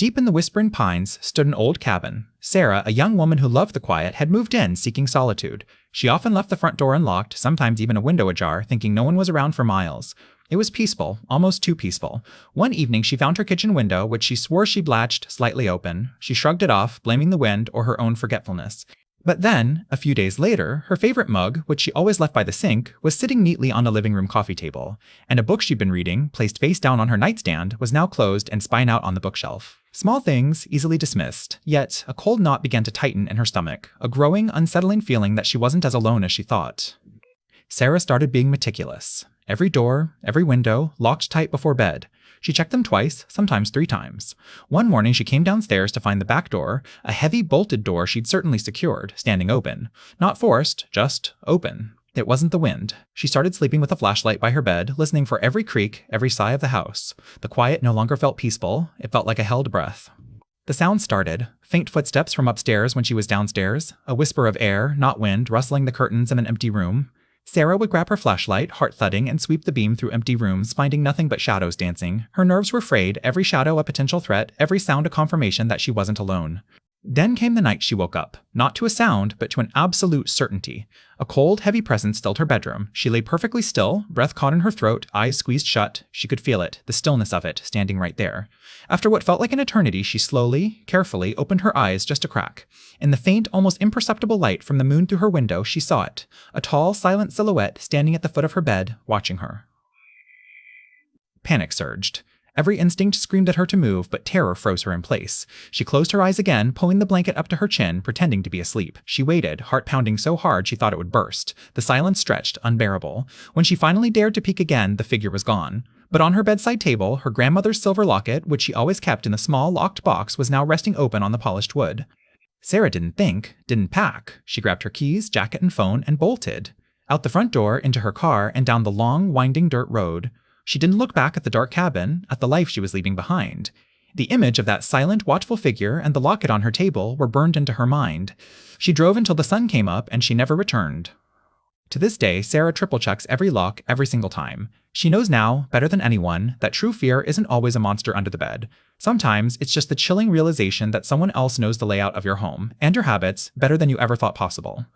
Deep in the whispering pines stood an old cabin. Sarah, a young woman who loved the quiet, had moved in, seeking solitude. She often left the front door unlocked, sometimes even a window ajar, thinking no one was around for miles. It was peaceful, almost too peaceful. One evening she found her kitchen window, which she swore she'd latched, slightly open. She shrugged it off, blaming the wind or her own forgetfulness. But then, a few days later, her favorite mug, which she always left by the sink, was sitting neatly on the living room coffee table, and a book she'd been reading, placed face down on her nightstand, was now closed and spine out on the bookshelf. Small things, easily dismissed, yet a cold knot began to tighten in her stomach, a growing, unsettling feeling that she wasn't as alone as she thought. Sarah started being meticulous. Every door, every window, locked tight before bed. She checked them twice, sometimes 3 times. One morning she came downstairs to find the back door, a heavy bolted door she'd certainly secured, standing open. Not forced, just open. It wasn't the wind. She started sleeping with a flashlight by her bed, listening for every creak, every sigh of the house. The quiet no longer felt peaceful, it felt like a held breath. The sound started. Faint footsteps from upstairs when she was downstairs, a whisper of air, not wind, rustling the curtains in an empty room. Sarah would grab her flashlight, heart thudding, and sweep the beam through empty rooms, finding nothing but shadows dancing. Her nerves were frayed, every shadow a potential threat, every sound a confirmation that she wasn't alone. Then came the night she woke up, not to a sound, but to an absolute certainty. A cold, heavy presence filled her bedroom. She lay perfectly still, breath caught in her throat, eyes squeezed shut. She could feel it, the stillness of it, standing right there. After what felt like an eternity, she slowly, carefully opened her eyes just a crack. In the faint, almost imperceptible light from the moon through her window, she saw it, a tall, silent silhouette standing at the foot of her bed, watching her. Panic surged. Every instinct screamed at her to move, but terror froze her in place. She closed her eyes again, pulling the blanket up to her chin, pretending to be asleep. She waited, heart pounding so hard she thought it would burst. The silence stretched, unbearable. When she finally dared to peek again, the figure was gone. But on her bedside table, her grandmother's silver locket, which she always kept in the small, locked box, was now resting open on the polished wood. Sarah didn't think, didn't pack. She grabbed her keys, jacket, and phone, and bolted. Out the front door, into her car, and down the long, winding dirt road. She didn't look back at the dark cabin, at the life she was leaving behind. The image of that silent, watchful figure and the locket on her table were burned into her mind. She drove until the sun came up, and she never returned. To this day, Sarah triple-checks every lock every single time. She knows now, better than anyone, that true fear isn't always a monster under the bed. Sometimes it's just the chilling realization that someone else knows the layout of your home and your habits better than you ever thought possible.